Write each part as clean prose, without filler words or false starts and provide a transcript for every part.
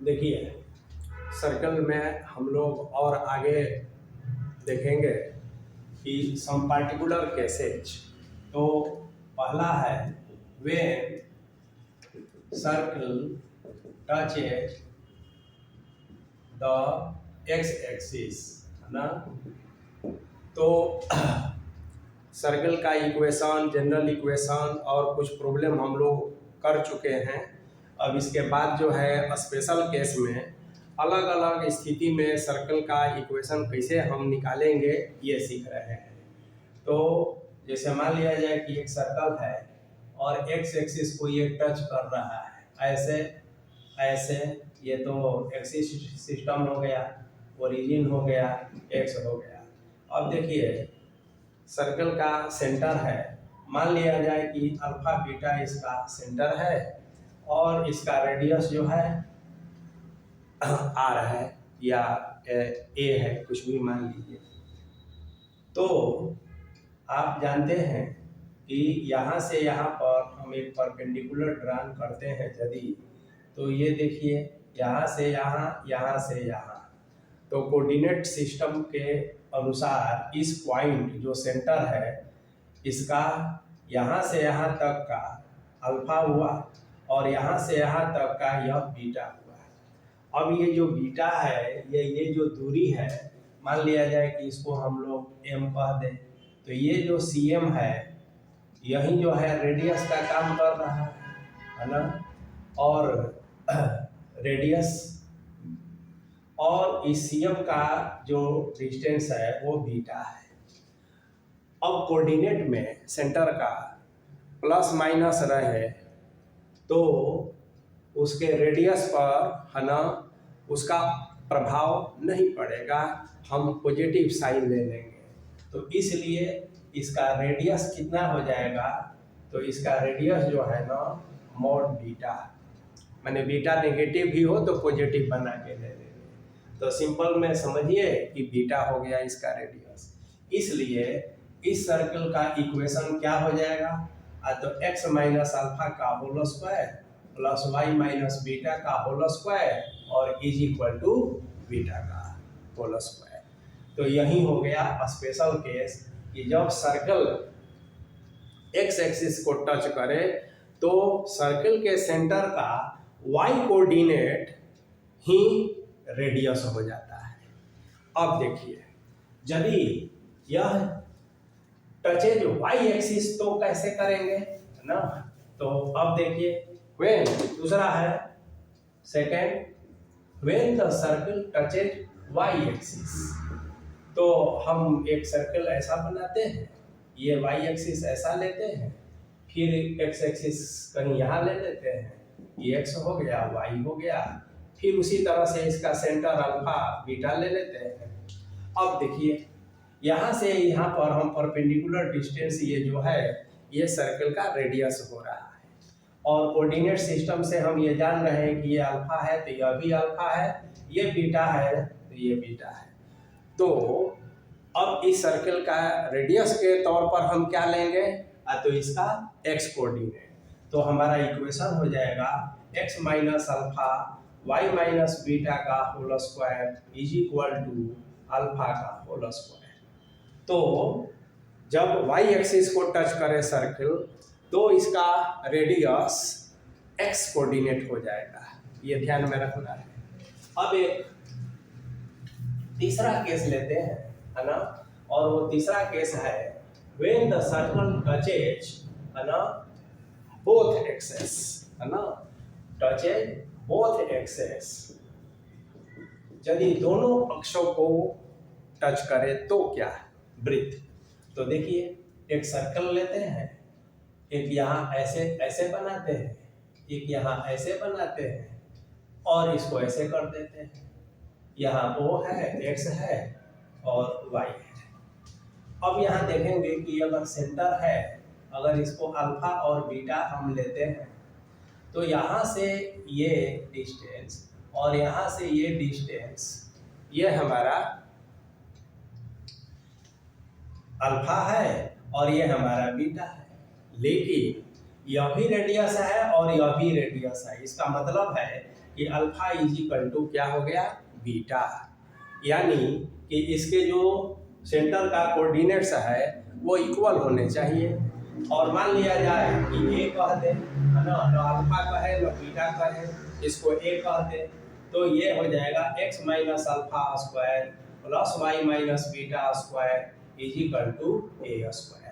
देखिए, सर्कल में हम लोग और आगे देखेंगे कि सम पार्टिकुलर केसेज। तो पहला है when circle touches the x axis, है ना। तो सर्कल का इक्वेशन, जनरल इक्वेशन और कुछ प्रॉब्लम हम लोग कर चुके हैं। अब इसके बाद जो है स्पेशल केस में अलग अलग स्थिति में सर्कल का इक्वेशन कैसे हम निकालेंगे ये सीख रहे हैं। तो जैसे मान लिया जाए कि एक सर्कल है और एक्स एक्सिस को ये टच कर रहा है, ऐसे ऐसे, ये तो एक्सिस सिस्टम हो गया, ओरिजिन हो गया, एक्स हो गया। अब देखिए सर्कल का सेंटर है, मान लिया जाए कि अल्फा बीटा इसका सेंटर है और इसका रेडियस जो है आर है या ए है, कुछ भी मान लीजिए। तो आप जानते हैं कि यहाँ से यहाँ पर हम एक परपेंडिकुलर ड्रान करते हैं यदि, तो ये देखिए यहाँ से यहाँ, यहाँ से यहाँ, तो कोऑर्डिनेट सिस्टम के अनुसार इस पॉइंट जो सेंटर है इसका यहाँ से यहाँ तक का अल्फा हुआ और यहाँ से यहाँ तक का यह बीटा हुआ। अब ये जो बीटा है, ये जो दूरी है, मान लिया जाए कि इसको हम लोग m कह दें, तो ये जो cm है यही जो है रेडियस का काम कर रहा है ना। और रेडियस और इस cm का जो डिस्टेंस है वो बीटा है। अब कोऑर्डिनेट में सेंटर का प्लस माइनस रहे तो उसके रेडियस पर, है ना, उसका प्रभाव नहीं पड़ेगा, हम पॉजिटिव साइन ले लेंगे। तो इसलिए इसका रेडियस कितना हो जाएगा, तो इसका रेडियस जो है ना मॉड बीटा, माने बीटा नेगेटिव भी हो तो पॉजिटिव बना के ले लेंगे। तो सिंपल में समझिए कि बीटा हो गया इसका रेडियस। इसलिए इस सर्कल का इक्वेशन क्या हो जाएगा, तो x माइनस अल्फा का whole square plus y minus beta का होल स्क्वायर और इज इक्वल टू बीटा का होल स्क्वायर। तो यही हो गया स्पेशल केस कि जब सर्कल x एक्सिस को टच करे तो सर्कल के सेंटर का y कोऑर्डिनेट ही रेडियस हो जाता है। अब देखिए यदि यह टचेज y एक्सिस तो कैसे करेंगे, है ना। तो अब देखिए व्हेन, दूसरा है second, when the circle touches y axis. तो हम एक सर्कल ऐसा बनाते हैं, ये y एक्सिस ऐसा लेते हैं, फिर x एक्सिस कहीं यहाँ ले लेते हैं, ये x हो गया, y हो गया, फिर उसी तरह से इसका सेंटर अल्फा बीटा ले लेते हैं। अब देखिए यहाँ से यहाँ पर हम परपेंडिकुलर डिस्टेंस, ये जो है ये सर्कल का रेडियस हो रहा है और कोऑर्डिनेट सिस्टम से हम ये जान रहे हैं कि ये अल्फा है तो यह भी अल्फा है, ये बीटा है तो ये बीटा है। तो अब इस सर्कल का रेडियस के तौर पर हम क्या लेंगे, तो इसका x कोऑर्डिनेट। तो हमारा इक्वेशन हो जाएगा x minus alpha y minus beta का whole square is equal to alpha का होल स्क्वायर। तो जब y एक्सिस को टच करे सर्कल तो इसका रेडियस x कोऑर्डिनेट हो जाएगा, ये ध्यान में रखना है। अब एक तीसरा केस लेते हैं, है ना, और वो तीसरा केस है व्हेन द सर्कल टचेज, है ना, बोथ एक्सेस, है ना, टचेज बोथ एक्सेस। यदि दोनों अक्षों को टच करे तो क्या है, वृत्त। तो देखिए एक सर्कल लेते हैं, एक यहाँ ऐसे ऐसे बनाते हैं, एक यहाँ ऐसे बनाते हैं और इसको ऐसे कर देते हैं। यहाँ O है, X है और Y है। अब यहाँ देखेंगे कि अगर सेंटर है, अगर इसको अल्फा और बीटा हम लेते हैं तो यहाँ से ये डिस्टेंस और यहाँ से ये डिस्टेंस, ये हमारा अल्फा है और ये हमारा बीटा है, लेकिन यह भी रेडियस है और यह भी रेडियस है। इसका मतलब है कि अल्फा इज इक्वल टू क्या हो गया, बीटा। यानी कि इसके जो सेंटर का कोऑर्डिनेट्स है वो इक्वल होने चाहिए। और मान लिया जाए कि ए कह दे, है ना, न अल्फा कहे न बीटा कहे, इसको ए कह दे, तो ये हो जाएगा x minus alpha square plus y minus beta square is equal to a square.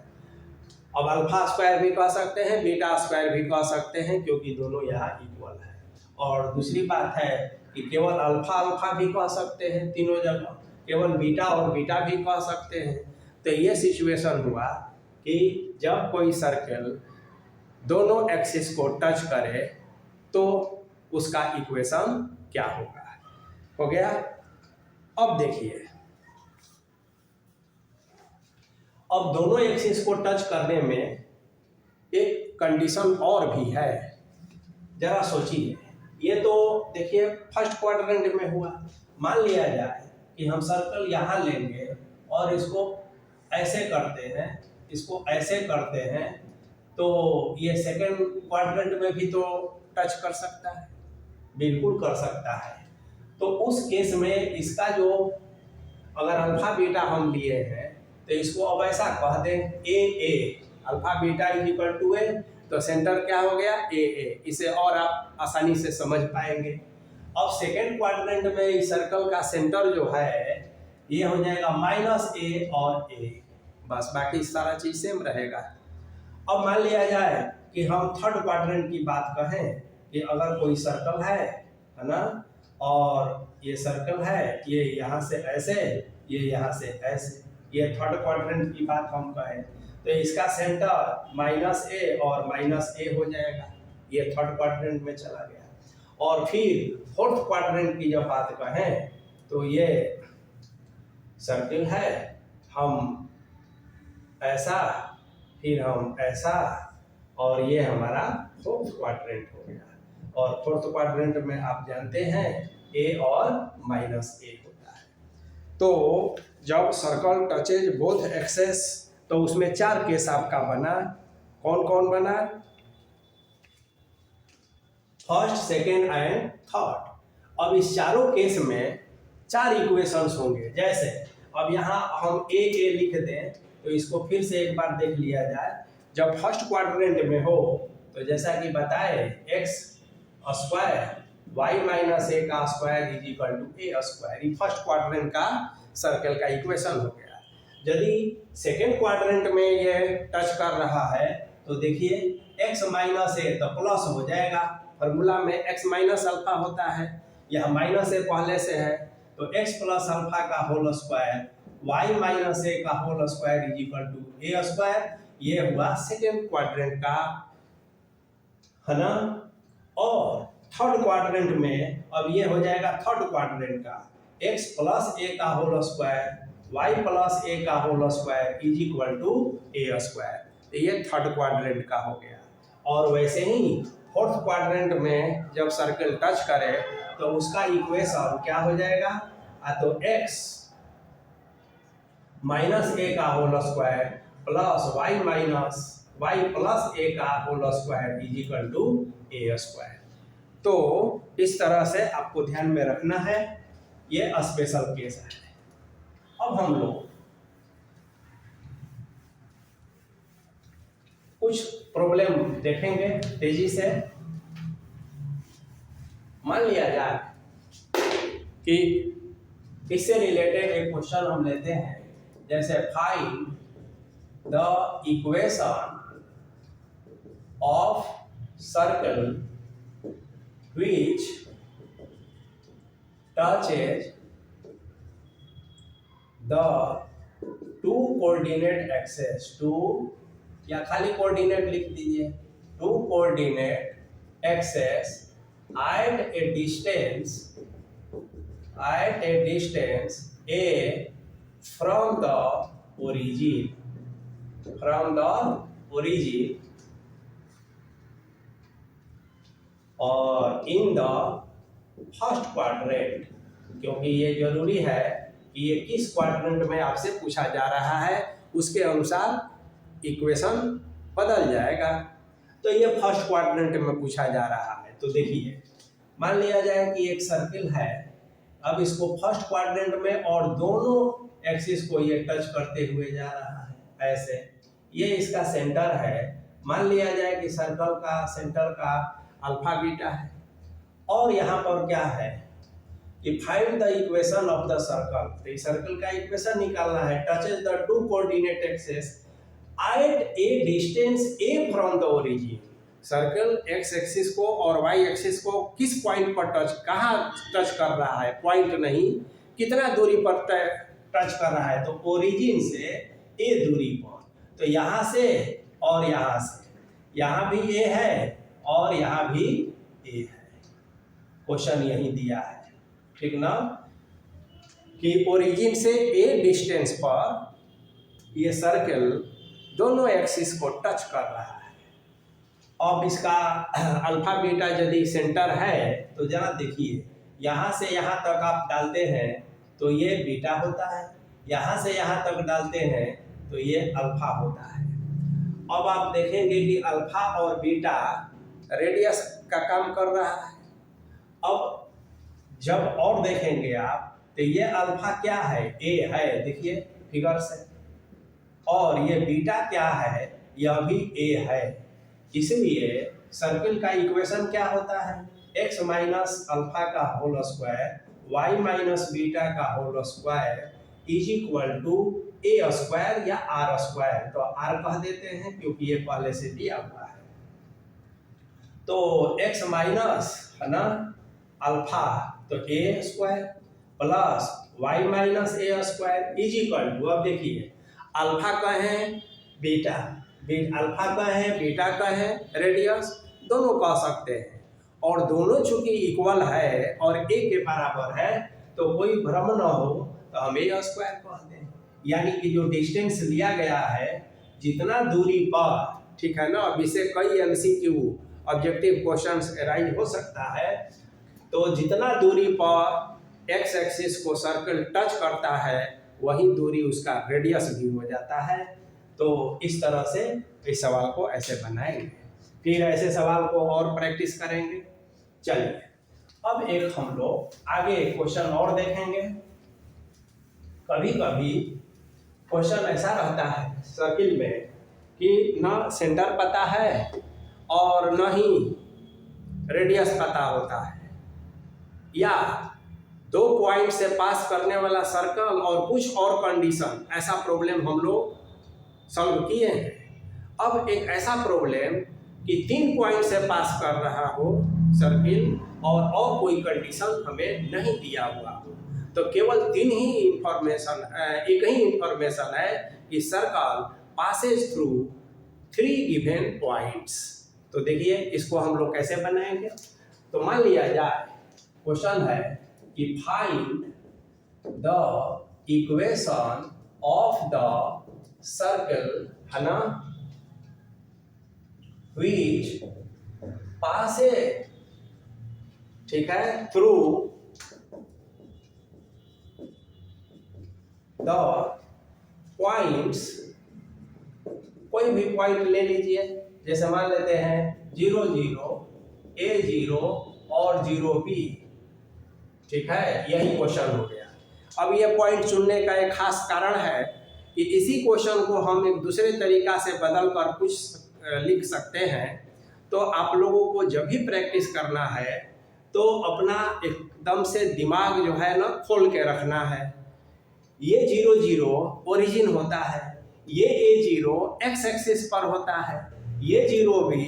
अब अल्फा स्क्वायर भी कह सकते हैं, बीटा स्क्वायर भी कह सकते हैं, क्योंकि दोनों यहाँ इक्वल है। और दूसरी बात है कि केवल अल्फा अल्फा भी कह सकते हैं तीनों जगह, केवल बीटा और बीटा भी कह सकते हैं। तो ये सिचुएशन हुआ कि जब कोई सर्कल दोनों एक्सिस को टच करे तो उसका इक्वेशन क्या होगा। हो गया। अब देखिए, अब दोनों एक्सिस को टच करने में एक कंडीशन और भी है, जरा सोचिए। ये तो देखिए फर्स्ट क्वाड्रेंट में हुआ। मान लिया जाए कि हम सर्कल यहाँ लेंगे और इसको ऐसे करते हैं, इसको ऐसे करते हैं, तो ये सेकंड क्वाड्रेंट में भी तो टच कर सकता है, बिल्कुल कर सकता है। तो उस केस में इसका जो अगर अल्फा बीटा हम लिए हैं तो इसको अब ऐसा कह दें a alpha beta is equal to a, तो सेंटर क्या हो गया ए। इसे और आप आसानी से समझ पाएंगे। अब सेकेंड क्वाड्रेंट में इस सर्कल का सेंटर जो है ये हो जाएगा माइनस ए और ए, बस बाकी सारा चीज सेम रहेगा। अब मान लिया जाए कि हम थर्ड क्वाड्रेंट की बात कहें कि अगर कोई सर्कल है ना, और ये सर्कल है, ये यहाँ से ऐसे, ये यहाँ से ऐसे, ये थर्ड क्वाड्रेंट की बात हम कहें तो इसका सेंटर माइनस ए और माइनस ए हो जाएगा, ये थर्ड क्वाड्रेंट में चला गया। और फिर फोर्थ क्वाड्रेंट की जब बात कहें तो ये सर्कल है, हम ऐसा, फिर हम ऐसा, और ये हमारा फोर्थ क्वाड्रेंट हो गया। और फोर्थ क्वाड्रेंट में आप जानते हैं ए और माइनस ए होता है। तो जब सर्कल टचेज बोथ एक्सेस तो उसमें चार केस आपका बना। कौन कौन बना? First, second and third. अब इस चारों केस में चार इक्वेशंस होंगे। जैसे अब यहाँ हम ए लिख दें तो इसको फिर से एक बार देख लिया जाए। जब फर्स्ट क्वाड्रेंट में हो तो जैसा कि बताए x square y minus a का square is equal to a square, ये फर्स्ट क्वाड्रेंट का सर्कल का इक्वेशन हो गया। यदि सेकेंड क्वाड्रेंट में ये टच कर रहा है तो देखिए x माइनस ए तो प्लस हो जाएगा, फॉर्मूला में x माइनस अल्फा होता है, यह माइनस ए पहले से है, तो x प्लस अल्फा का whole square y minus a का whole square is equal to a square. ये हुआ सेकेंड क्वाड्रेंट का, है ना। और थर्ड क्वाड्रेंट में अब ये हो जाएगा थर्ड क्वाड्रेंट का x प्लस ए का whole square y plus a का whole square is equal to a square, तो ये थर्ड क्वाड्रेंट का हो गया। और वैसे ही फोर्थ क्वाड्रेंट में जब सर्कल टच करे तो उसका इक्वेशन क्या हो जाएगा, तो x माइनस ए का whole square plus y plus a का whole square is equal to a square. तो इस तरह से आपको ध्यान में रखना है, ये स्पेशल केस है। अब हम लोग कुछ प्रॉब्लम देखेंगे तेजी से। मान लिया जाए कि इससे रिलेटेड एक क्वेश्चन हम लेते हैं, जैसे find the equation of circle which touches the two coordinate axes, two या खाली कोऑर्डिनेट लिख दीजिए, two coordinate axes at a distance a from the origin और इन द फर्स्ट क्वाड्रेंट, क्योंकि ये जरूरी है कि ये किस क्वाड्रेंट में आपसे पूछा जा रहा है, उसके अनुसार इक्वेशन बदल जाएगा। तो ये फर्स्ट क्वाड्रेंट में पूछा जा रहा है, तो देखिए मान लिया जाए कि एक सर्किल है, अब इसको फर्स्ट क्वाड्रेंट में और दोनों एक्सिस को ये टच करते हुए जा रहा है ऐसे, ये इसका सेंटर है। मान लिया जाए कि सर्कल का सेंटर का अल्फा बीटा है, और यहाँ पर क्या है कि find the equation of the circle, तो इस सर्कल का इक्वेशन निकालना है। Touches the two coordinate axis at A distance A from the origin, circle x axis को और वाई एक्सिस को किस पॉइंट पर कहाँ टच कर रहा है, पॉइंट नहीं, कितना दूरी पर टच कर रहा है, तो ओरिजिन से ए दूरी पर। तो यहाँ से और यहाँ से, यहाँ भी ए है और यहाँ भी ए है, क्वेश्चन यही दिया है, ठीक ना, कि ओरिजिन से ए डिस्टेंस पर ये सर्कल दोनों एक्सिस को टच कर रहा है। अब इसका अल्फा बीटा यदि सेंटर है तो जरा देखिए, यहाँ से यहाँ तक आप डालते हैं तो ये बीटा होता है, यहाँ से यहाँ तक डालते हैं तो ये अल्फा होता है। अब आप देखेंगे कि अल्फा और बीटा रेडियस का काम कर रहा है। अब जब और देखेंगे आप तो ये अल्फा क्या है, ए है, देखिए फिगर से, और ये बीटा क्या है, यह भी ए है। इसलिए सर्किल का इक्वेशन क्या होता है, x माइनस अल्फा का whole square y minus beta का whole square is equal to a square या आर स्क्वायर। तो आर कह देते हैं क्योंकि ये पहले से दिया हुआ है। तो x माइनस है ना अल्फा, तो a square plus y minus a square is equal to, अब देखिए अल्फा का है बीटा, अल्फा का है बीटा का है, रेडियस दोनों कह सकते हैं, और दोनों चूंकि इक्वल है और ए के बराबर है तो कोई भ्रम न हो तो हम ए स्क्वायर कहते हैं। यानी कि जो डिस्टेंस लिया गया है जितना दूरी पर, ठीक है ना, अब इसे कई एमसीक्यू ऑब्जेक्टिव क्वेश्चंस अराइज हो सकता है, तो जितना दूरी पर एक्स एक्सिस को सर्कल टच करता है वही दूरी उसका रेडियस भी हो जाता है। तो इस तरह से इस सवाल को ऐसे बनाएंगे, फिर ऐसे सवाल को और प्रैक्टिस करेंगे। चलिए अब एक हम लोग आगे क्वेश्चन और देखेंगे। कभी कभी क्वेश्चन ऐसा रहता है सर्किल में कि ना सेंटर पता है और न ही रेडियस पता होता है, या दो पॉइंट से पास करने वाला सर्कल और कुछ और कंडीशन, ऐसा प्रॉब्लम हम लोग सॉल्व किए हैं। अब एक ऐसा प्रॉब्लम कि 3 पॉइंट से पास कर रहा हो सर्किल और कोई कंडीशन हमें नहीं दिया हुआ हो, तो केवल एक ही इंफॉर्मेशन है कि circle Passage through 3 given points. तो देखिए इसको हम लोग कैसे बनाएंगे। तो मान लिया जाए क्वेश्चन है कि find the equation of the circle, है ना, which passes, ठीक है, थ्रू द पॉइंट्स, कोई भी पॉइंट ले लीजिए, जैसे मान लेते हैं 0 0 A0 और 0B, ठीक है, यही क्वेश्चन हो गया। अब ये पॉइंट चुनने का एक खास कारण है कि इसी क्वेश्चन को हम एक दूसरे तरीका से बदल कर कुछ लिख सकते हैं। तो आप लोगों को जब भी प्रैक्टिस करना है तो अपना एकदम से दिमाग जो है ना खोल के रखना है। ये 0 0 ओरिजिन होता है, ये A0 एक्स एक्सिस पर होता है, ये 0 भी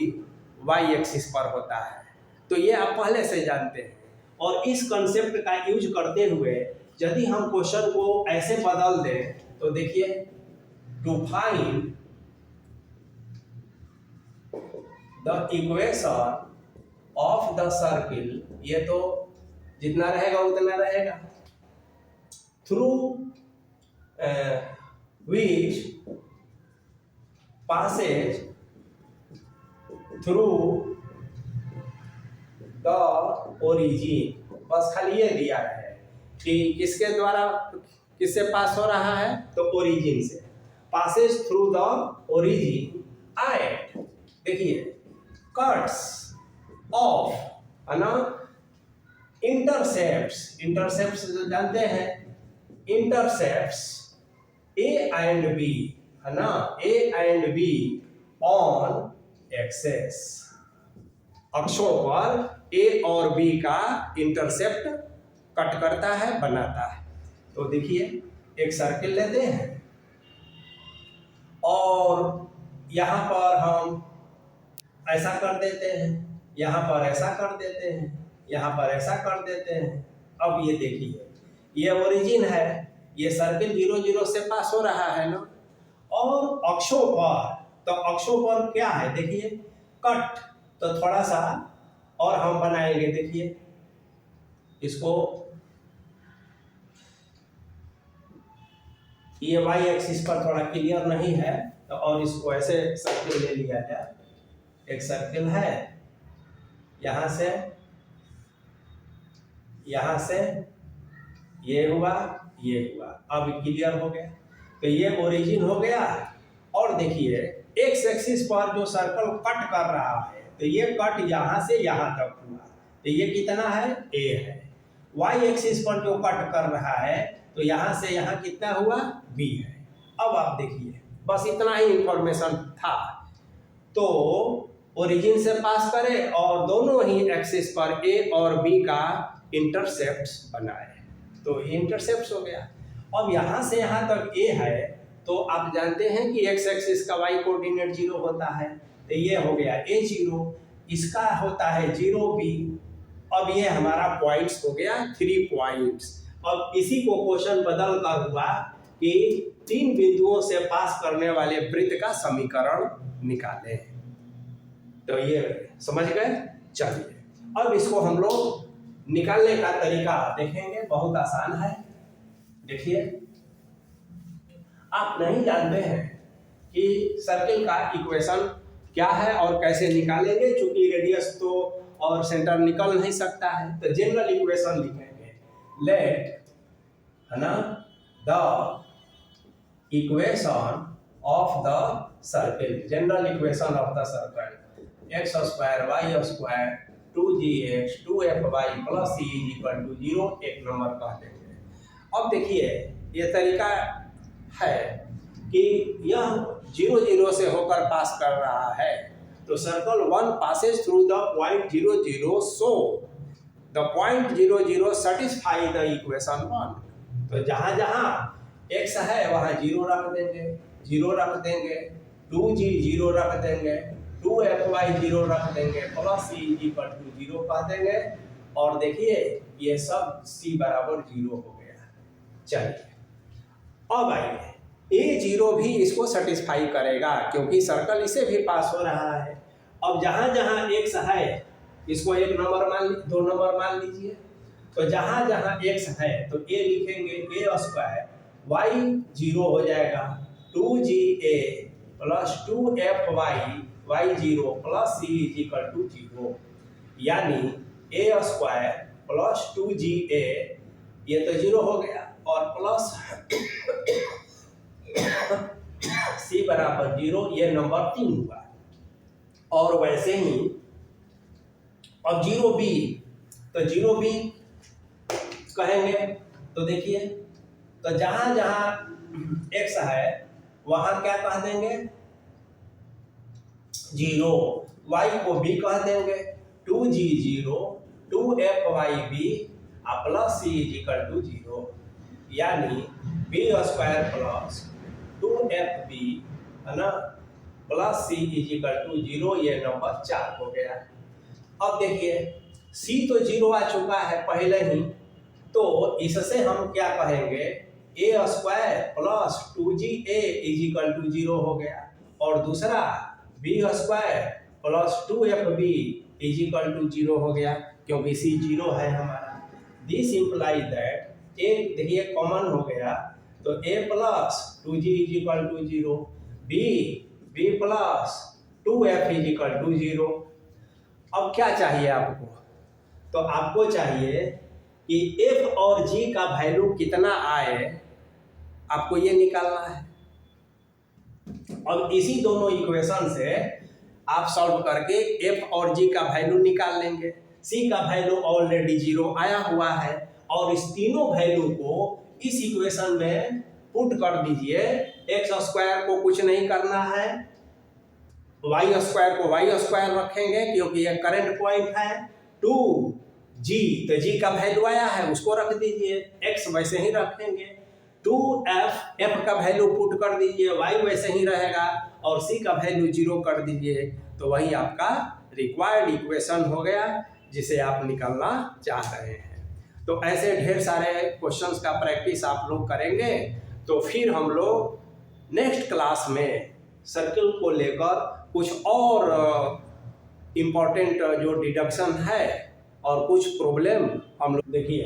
वाई एक्सिस पर होता है। तो ये आप पहले से जानते हैं, और इस कंसेप्ट का यूज करते हुए यदि हम क्वेश्चन को ऐसे बदल दें तो देखिए, to find the equation of the circle, ये तो जितना रहेगा उतना रहेगा, through which passes through the origin, बस खाली ये दिया है कि किसके द्वारा, किससे पास हो रहा है, तो ओरिजिन से। Passage through the origin at, देखिए, कट्स ऑफ, है ना, इंटरसेप्ट्स जो जानते हैं, इंटरसेप्ट्स ए एंड बी, है ना, A and B on axes, अक्षों पर ए और बी का इंटरसेप्ट कट करता है, बनाता है। तो देखिए एक सर्किल लेते हैं और यहाँ पर हम ऐसा कर देते हैं, यहाँ पर ऐसा कर देते हैं, यहाँ पर ऐसा कर देते हैं। अब ये देखिए, ये ओरिजिन है, ये सर्किल 0 0 से पास हो रहा है ना, और अक्षों पर, तो अक्षों पर क्या है देखिए, कट। तो थोड़ा सा और हम बनाएंगे, देखिए इसको, ये वाई एक्सिस पर थोड़ा क्लियर नहीं है, तो और इसको ऐसे सर्किल ले लिया जाए। एक सर्किल है, यहाँ से ये हुआ, ये हुआ, अब क्लियर हो गया। तो ये ओरिजिन हो गया, और देखिए एक्स एक्सिस पर जो सर्कल कट कर रहा है, तो ये कट यहाँ से यहाँ तक हुआ, तो ये कितना है, ए है। वाई एक्सिस पर जो कट कर रहा है, तो यहाँ से यहाँ कितना हुआ, बी है। अब आप देखिए, बस इतना ही इंफॉर्मेशन था। तो ओरिजिन से पास करें और दोनों ही एक्सिस पर ए और बी का इंटरसेप्ट्स बनाए, तो इंटरसेप्ट्स हो गया। अब यहाँ से यहाँ तक ए है, तो आप जानते हैं कि एक्स एक्सिस का वाई कोऑर्डिनेट 0 होता है, तो ये हो गया ए 0, इसका होता है 0 बी। अब ये हमारा पॉइंट्स हो गया 3 पॉइंट्स। अब इसी को क्वेश्चन बदल कर हुआ कि 3 बिंदुओं से पास करने वाले वृत्त का समीकरण निकालें। तो ये समझ गए। चलिए अब इसको हम लोग निकालने का तरीका देखेंगे, बहुत आसान है। देखिए, आप नहीं जानते हैं कि सर्किल का इक्वेशन क्या है और कैसे निकालेंगे, चूंकि रेडियस तो और सेंटर निकल नहीं सकता है, तो जनरल इक्वेशन लिखेंगे। लेट, है ना, the equation of the circle, general equation of the circle, x square y square 2gx 2fy plus c equal to 0 एक नंबर कह देंगे। अब देखिए ये तरीका है कि यह 0 0 से होकर पास कर रहा है, तो circle 1 passes through the point 0 0, so the point 0 0 satisfy the equation 1। तो जहाँ जहाँ x है वहाँ 0 रख देंगे, 0 रख देंगे, 2g 0 रख देंगे, 2fy 0 रख देंगे, प्लस c इक्वल टू 0 कह देंगे। और देखिए ये सब c बराबर 0 हो गया। चलिए अब आइए, a0 भी इसको सेटिस्फाई करेगा क्योंकि सर्कल इसे भी पास हो रहा है। अब जहाँ जहाँ x है इसको 1 नंबर मान, 2 नंबर मान लीजिए। तो जहाँ जहाँ x है तो a लिखेंगे a स्क्वायर, y 0 हो जाएगा, 2ga plus 2fy y 0 plus c equal to 0, यानी a स्क्वायर प्लस 2ga, ये तो 0 हो गया, और प्लस c बराबर 0, ये नंबर 3 हुआ। और वैसे ही अब 0b, तो 0b कहेंगे, तो देखिए, तो जहां जहां x है वहां क्या कह देंगे, 0, y को b कह देंगे, 2g 0 2fy b plus c equal to 0, यानी b स्क्वायर प्लस 2fb, है ना, प्लस c इक्वल टू 0, ये नंबर 4 हो गया। अब देखिए c तो 0 आ चुका है पहले ही, तो इससे हम क्या कहेंगे, a square plus 2ga equal to 0 हो गया, और दूसरा b square plus 2fb equal to 0 हो गया, क्योंकि c 0 है हमारा। दिस इम्प्लाई दैट a, देखिए कॉमन हो गया, तो a plus 2g equal to 0, b plus 2f equal to 0। अब क्या चाहिए आपको, तो आपको चाहिए कि f और g का वैल्यू कितना आए, आपको ये निकालना है। अब इसी दोनों इक्वेशन से आप सॉल्व करके f और g का वैल्यू निकाल लेंगे। सी का वैल्यू ऑलरेडी 0 आया हुआ है, और इस तीनों वैल्यू को इस इक्वेशन में पुट कर दीजिए। एक्स स्क्वायर को कुछ नहीं करना है, वाई स्क्वायर को वाई स्क्वायर रखेंगे क्योंकि ये करंट पॉइंट है। 2g, तो g का वैल्यू आया है उसको रख दीजिए, x वैसे ही रखेंगे। 2f, f का वैल्यू पुट कर दीजिए, y वैसे ही रहेगा, और c का वैल्यू 0 कर दीजिए। तो वही आपका रिक्वायर्ड इक्वेशन हो गया जिसे आप निकालना चाह रहे हैं। तो ऐसे ढेर सारे क्वेश्चंस का प्रैक्टिस आप लोग करेंगे, तो फिर हम लोग नेक्स्ट क्लास में सर्किल को लेकर कुछ और इम्पोर्टेंट जो डिडक्शन है और कुछ प्रॉब्लम हम लोग देखिए।